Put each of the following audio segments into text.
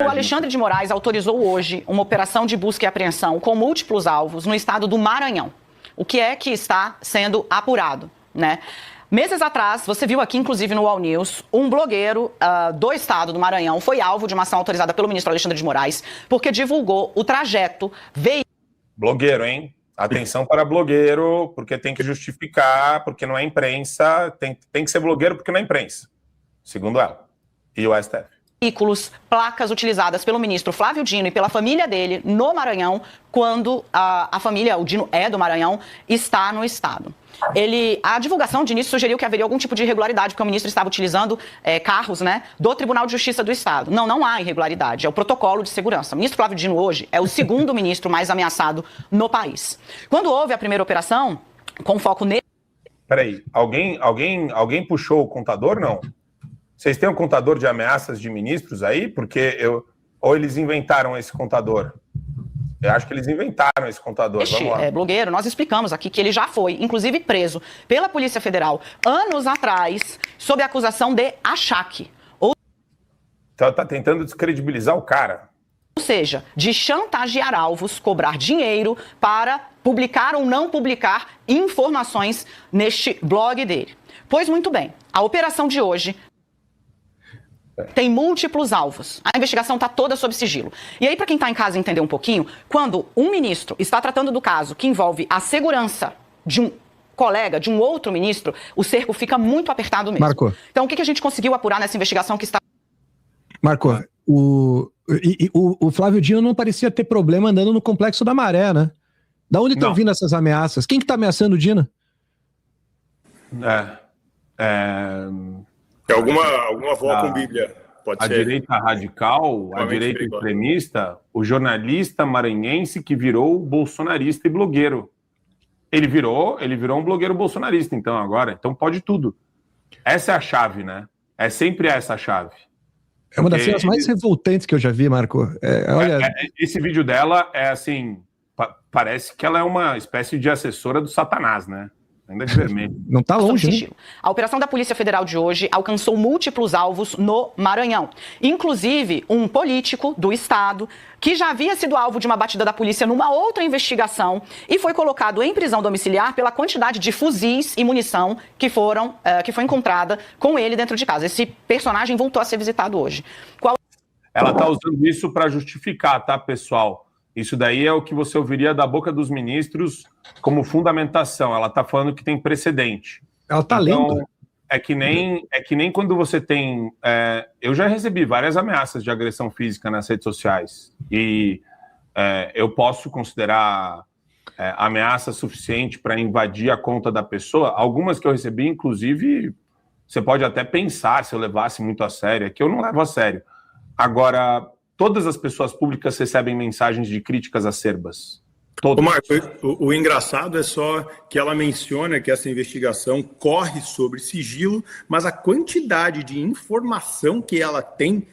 O Alexandre de Moraes autorizou hoje uma operação de busca e apreensão com múltiplos alvos no estado do Maranhão. O que é que está sendo apurado, né? Meses atrás, você viu aqui, inclusive no All News, um blogueiro do estado do Maranhão foi alvo de uma ação autorizada pelo ministro Alexandre de Moraes porque divulgou o trajeto Blogueiro, hein? Atenção para blogueiro, porque tem que justificar, porque não é imprensa, tem que ser blogueiro porque não é imprensa, segundo ela e o STF. Veículos, placas utilizadas pelo ministro Flávio Dino e pela família dele no Maranhão, quando a família, o Dino é do Maranhão, está no estado. A divulgação de início sugeriu que haveria algum tipo de irregularidade, porque o ministro estava utilizando carros, né, do Tribunal de Justiça do Estado. Não há irregularidade, é o protocolo de segurança. O ministro Flávio Dino hoje é o segundo ministro mais ameaçado no país. Quando houve a primeira operação, com foco nele... Peraí, alguém puxou o contador, não? Vocês têm um contador de ameaças de ministros aí? Porque ou eles inventaram esse contador? Eu acho que eles inventaram esse contador. Vamos lá. Blogueiro, nós explicamos aqui que ele já foi, inclusive, preso pela Polícia Federal anos atrás, sob a acusação de achaque. Então tá tentando descredibilizar o cara. Ou seja, de chantagear alvos, cobrar dinheiro para publicar ou não publicar informações neste blog dele. Pois muito bem, a operação de hoje tem múltiplos alvos. A investigação está toda sob sigilo. E aí, para quem está em casa entender um pouquinho, quando um ministro está tratando do caso que envolve a segurança de um colega, de um outro ministro, o cerco fica muito apertado mesmo. Marco. Então, o que a gente conseguiu apurar nessa investigação que está... Marco, o Flávio Dino não parecia ter problema andando no Complexo da Maré, né? Da onde estão vindo essas ameaças? Quem que está ameaçando o Dino? Alguma avó com Bíblia, pode ser. A direita radical, a direita extremista, o jornalista maranhense que virou bolsonarista e blogueiro. Ele virou um blogueiro bolsonarista, então, agora. Então pode tudo. Essa é a chave, né? É sempre essa a chave. É uma das cenas mais revoltantes que eu já vi, Marco. Esse vídeo dela é assim, parece que ela é uma espécie de assessora do Satanás, né? Ainda de vermelho. Não está longe, né? A operação da Polícia Federal de hoje alcançou múltiplos alvos no Maranhão. Inclusive, um político do estado que já havia sido alvo de uma batida da polícia numa outra investigação e foi colocado em prisão domiciliar pela quantidade de fuzis e munição que foi encontrada com ele dentro de casa. Esse personagem voltou a ser visitado hoje. Ela está usando isso para justificar, tá, pessoal? Isso daí é o que você ouviria da boca dos ministros como fundamentação. Ela está falando que tem precedente. Ela está lendo. É que nem quando você tem... eu já recebi várias ameaças de agressão física nas redes sociais. E eu posso considerar ameaça suficiente para invadir a conta da pessoa. Algumas que eu recebi, inclusive, você pode até pensar se eu levasse muito a sério. É que eu não levo a sério. Agora... Todas as pessoas públicas recebem mensagens de críticas acerbas. Todas. Marco, o engraçado é só que ela menciona que essa investigação corre sobre sigilo, mas a quantidade de informação que ela tem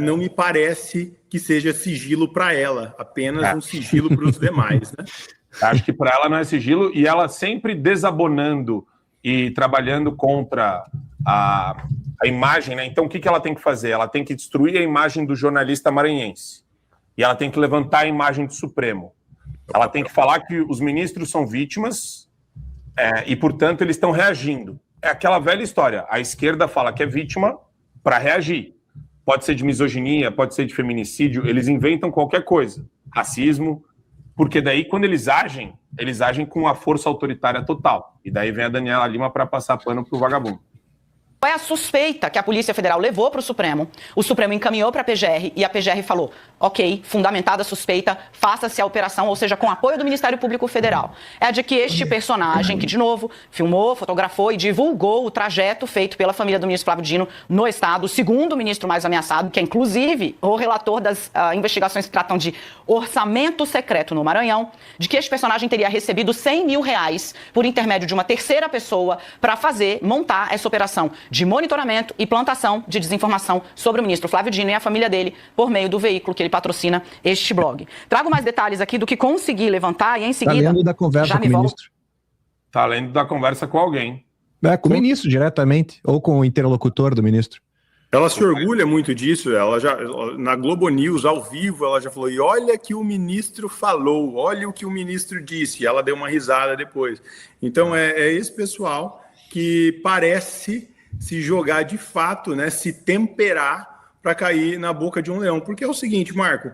não me parece que seja sigilo para ela, apenas um sigilo para os demais, né? Acho que para ela não é sigilo, e ela sempre desabonando e trabalhando contra a imagem, né? Então, o que ela tem que fazer? Ela tem que destruir a imagem do jornalista maranhense. E ela tem que levantar a imagem do Supremo. Ela tem que falar que os ministros são vítimas e, portanto, eles estão reagindo. É aquela velha história. A esquerda fala que é vítima para reagir. Pode ser de misoginia, pode ser de feminicídio. Eles inventam qualquer coisa. Racismo. Porque daí, quando eles agem com a força autoritária total. E daí vem a Daniela Lima para passar pano pro vagabundo. É a suspeita que a Polícia Federal levou para o Supremo encaminhou para a PGR e a PGR falou, ok, fundamentada a suspeita, faça-se a operação, ou seja, com apoio do Ministério Público Federal. É a de que este personagem, que de novo filmou, fotografou e divulgou o trajeto feito pela família do ministro Flávio Dino no estado, o segundo ministro mais ameaçado, que é inclusive o relator das investigações que tratam de orçamento secreto no Maranhão, de que este personagem teria recebido R$100 mil por intermédio de uma terceira pessoa para montar essa operação de monitoramento e plantação de desinformação sobre o ministro Flávio Dino e a família dele por meio do veículo que ele patrocina, este blog. Trago mais detalhes aqui do que consegui levantar e em seguida... Está lendo da conversa com o ministro. Está lendo da conversa com alguém. Com o ministro diretamente, ou com o interlocutor do ministro. Ela se orgulha muito disso, na Globo News, ao vivo, ela já falou, e olha que o ministro falou, olha o que o ministro disse, e ela deu uma risada depois. Então, é esse pessoal que parece se jogar de fato, né, se temperar para cair na boca de um leão. Porque é o seguinte, Marco,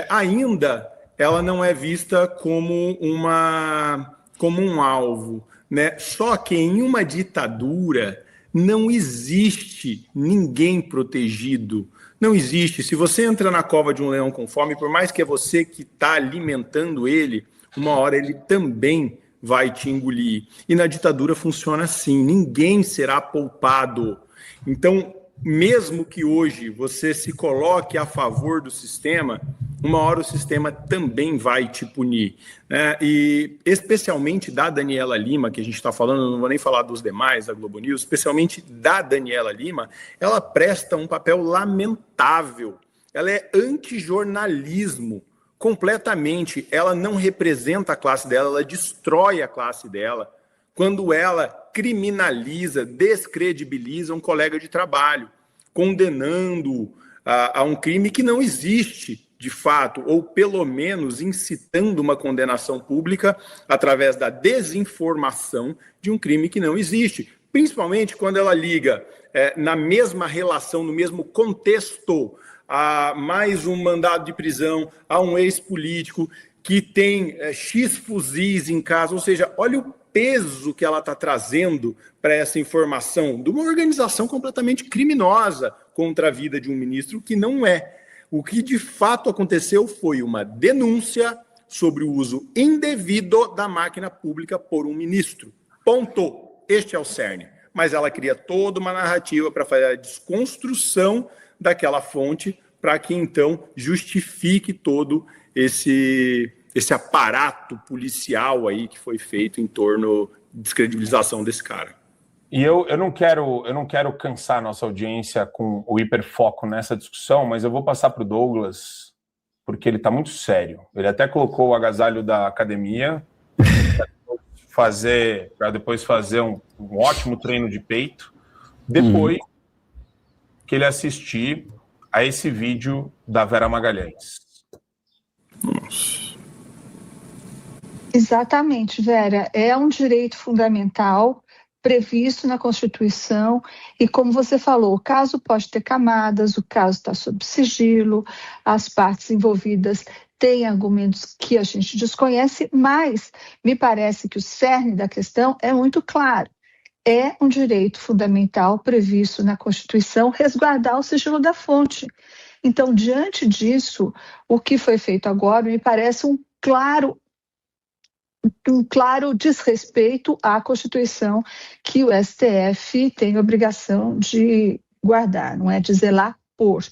ainda ela não é vista como um alvo, né? Só que em uma ditadura não existe ninguém protegido. Não existe. Se você entra na cova de um leão com fome, por mais que é você que está alimentando ele, uma hora ele também vai te engolir. E na ditadura funciona assim, ninguém será poupado. Então, mesmo que hoje você se coloque a favor do sistema, uma hora o sistema também vai te punir, né? E especialmente da Daniela Lima, que a gente está falando, não vou nem falar dos demais da Globo News, especialmente da Daniela Lima, ela presta um papel lamentável. Ela é antijornalismo, completamente. Ela não representa a classe dela, ela destrói a classe dela quando ela criminaliza, descredibiliza um colega de trabalho, condenando a um crime que não existe de fato, ou pelo menos incitando uma condenação pública através da desinformação de um crime que não existe. Principalmente quando ela liga na mesma relação, no mesmo contexto, a mais um mandado de prisão, a um ex-político que tem X fuzis em casa, ou seja, olha o peso que ela está trazendo para essa informação de uma organização completamente criminosa contra a vida de um ministro que não é. O que de fato aconteceu foi uma denúncia sobre o uso indevido da máquina pública por um ministro. Ponto. Este é o cerne. Mas ela cria toda uma narrativa para fazer a desconstrução daquela fonte para que então justifique todo esse aparato policial aí que foi feito em torno de descredibilização desse cara. E eu não quero cansar a nossa audiência com o hiperfoco nessa discussão, mas eu vou passar para o Douglas, porque ele está muito sério. Ele até colocou o agasalho da academia para depois fazer um ótimo treino de peito, depois que ele assistir a esse vídeo da Vera Magalhães. Nossa. Exatamente, Vera. É um direito fundamental previsto na Constituição e, como você falou, o caso pode ter camadas, o caso está sob sigilo, as partes envolvidas têm argumentos que a gente desconhece, mas me parece que o cerne da questão é muito claro. É um direito fundamental previsto na Constituição resguardar o sigilo da fonte. Então, diante disso, o que foi feito agora me parece um claro desrespeito à Constituição que o STF tem obrigação de guardar, não é? De zelar por.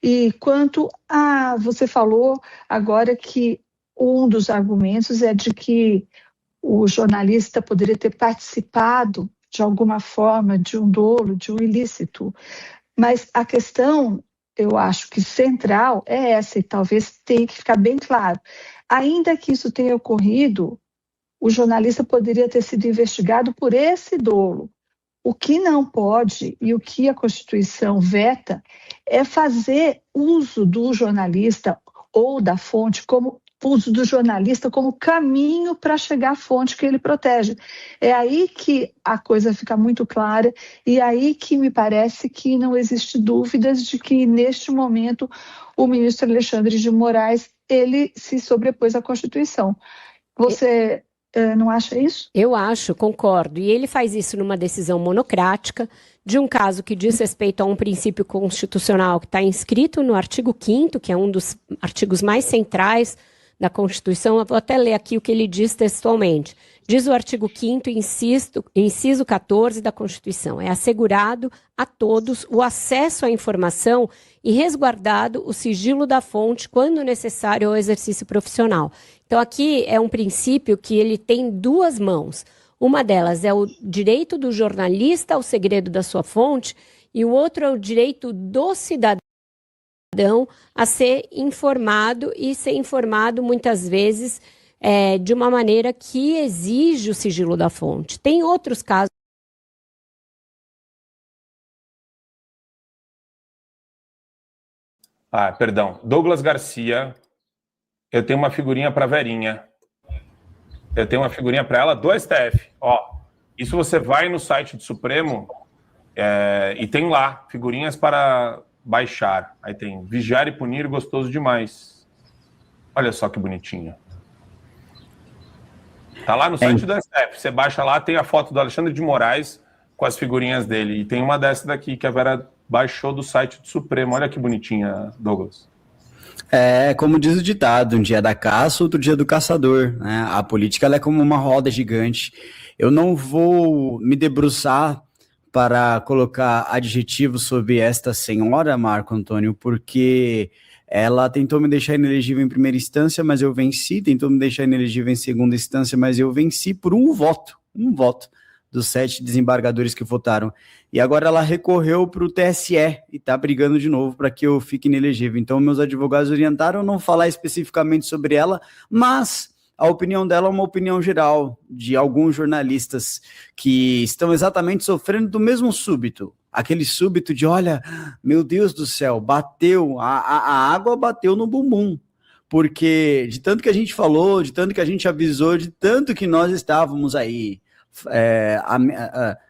E quanto a... Você falou agora que um dos argumentos é de que o jornalista poderia ter participado de alguma forma de um dolo, de um ilícito. Mas a questão, eu acho que central é essa, e talvez tenha que ficar bem claro. Ainda que isso tenha ocorrido, o jornalista poderia ter sido investigado por esse dolo. O que não pode, e o que a Constituição veta, é fazer uso do jornalista ou da fonte como uso do jornalista como caminho para chegar à fonte que ele protege. É aí que a coisa fica muito clara e aí que me parece que não existe dúvidas de que, neste momento, o ministro Alexandre de Moraes, ele se sobrepôs à Constituição. Você não acha isso? Eu acho, concordo. E ele faz isso numa decisão monocrática de um caso que diz respeito a um princípio constitucional que está inscrito no artigo 5º, que é um dos artigos mais centrais da Constituição. Eu vou até ler aqui o que ele diz textualmente. Diz o artigo 5º, inciso 14 da Constituição: é assegurado a todos o acesso à informação e resguardado o sigilo da fonte quando necessário ao exercício profissional. Então, aqui é um princípio que ele tem duas mãos. Uma delas é o direito do jornalista ao segredo da sua fonte e o outro é o direito do cidadão a ser informado e ser informado muitas vezes de uma maneira que exige o sigilo da fonte. Tem outros casos Perdão. Douglas Garcia. Eu tenho uma figurinha para Verinha. Eu tenho uma figurinha para ela do STF. Ó, isso você vai no site do Supremo e tem lá figurinhas para baixar. Aí tem vigiar e punir, gostoso demais. Olha só que bonitinho. Tá lá no site do STF. Você baixa lá, tem a foto do Alexandre de Moraes com as figurinhas dele. E tem uma dessa daqui que a Vera baixou do site do Supremo. Olha que bonitinha, Douglas. Como diz o ditado, um dia da caça, outro dia do caçador, né? A política ela é como uma roda gigante. Eu não vou me debruçar para colocar adjetivos sobre esta senhora, Marco Antônio, porque ela tentou me deixar inelegível em primeira instância, mas eu venci, tentou me deixar inelegível em segunda instância, mas eu venci por um voto dos 7 desembargadores que votaram. E agora ela recorreu para o TSE e está brigando de novo para que eu fique inelegível. Então, meus advogados orientaram a não falar especificamente sobre ela, mas a opinião dela é uma opinião geral de alguns jornalistas que estão exatamente sofrendo do mesmo súbito. Aquele súbito de, olha, meu Deus do céu, bateu, a água bateu no bumbum. Porque de tanto que a gente falou, de tanto que a gente avisou, de tanto que nós estávamos aí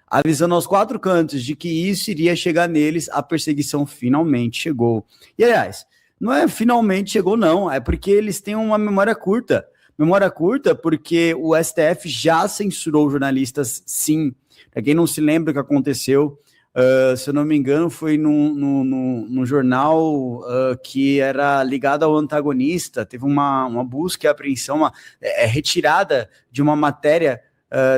avisando aos 4 cantos de que isso iria chegar neles, a perseguição finalmente chegou. E, aliás, não é finalmente chegou, não, é porque eles têm uma memória curta. Memória curta porque o STF já censurou jornalistas, sim. Para quem não se lembra o que aconteceu, se eu não me engano, foi num jornal que era ligado ao antagonista, teve uma busca e apreensão, uma retirada de uma matéria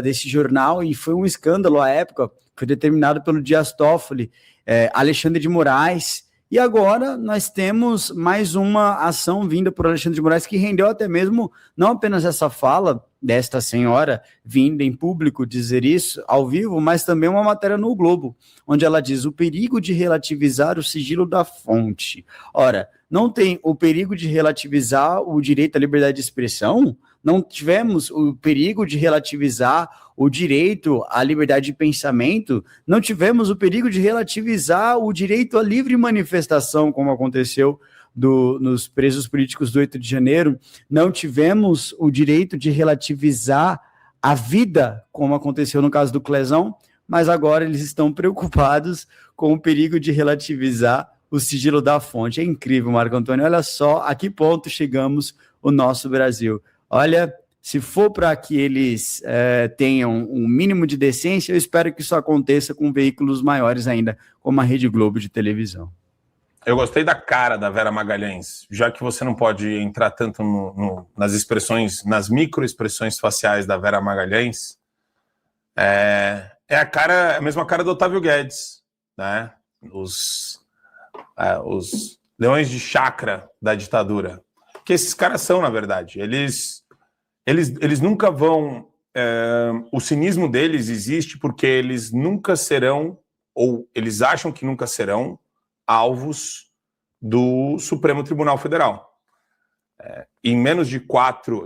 desse jornal, e foi um escândalo à época, foi determinado pelo Dias Toffoli, Alexandre de Moraes, e agora nós temos mais uma ação vinda por Alexandre de Moraes que rendeu até mesmo, não apenas essa fala desta senhora, vinda em público dizer isso ao vivo, mas também uma matéria no Globo, onde ela diz o perigo de relativizar o sigilo da fonte. Ora, não tem o perigo de relativizar o direito à liberdade de expressão? Não tivemos o perigo de relativizar o direito à liberdade de pensamento, não tivemos o perigo de relativizar o direito à livre manifestação, como aconteceu nos presos políticos do 8 de janeiro, não tivemos o direito de relativizar a vida, como aconteceu no caso do Clezão, mas agora eles estão preocupados com o perigo de relativizar o sigilo da fonte. É incrível, Marco Antônio, olha só a que ponto chegamos o nosso Brasil. Olha, se for para que eles tenham um mínimo de decência, eu espero que isso aconteça com veículos maiores ainda, como a Rede Globo de televisão. Eu gostei da cara da Vera Magalhães, já que você não pode entrar tanto nas expressões, nas microexpressões faciais da Vera Magalhães, a mesma cara do Otávio Guedes, né? Os leões de chácara da ditadura. Que esses caras são, na verdade. Eles nunca vão... o cinismo deles existe porque eles nunca serão, ou eles acham que nunca serão, alvos do Supremo Tribunal Federal. Em menos de 4...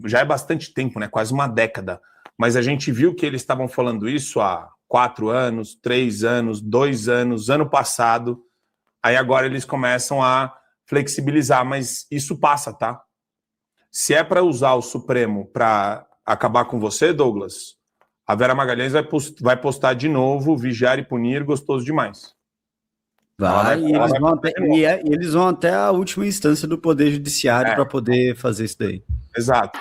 já é bastante tempo, né? Quase uma década. Mas a gente viu que eles estavam falando isso há 4 anos, 3 anos, 2 anos, ano passado. Aí agora eles começam a flexibilizar, mas isso passa, tá? Se é para usar o Supremo para acabar com você, Douglas, a Vera Magalhães vai postar de novo vigiar e punir, gostoso demais. Eles vão até a última instância do Poder Judiciário para poder fazer isso daí. Exato.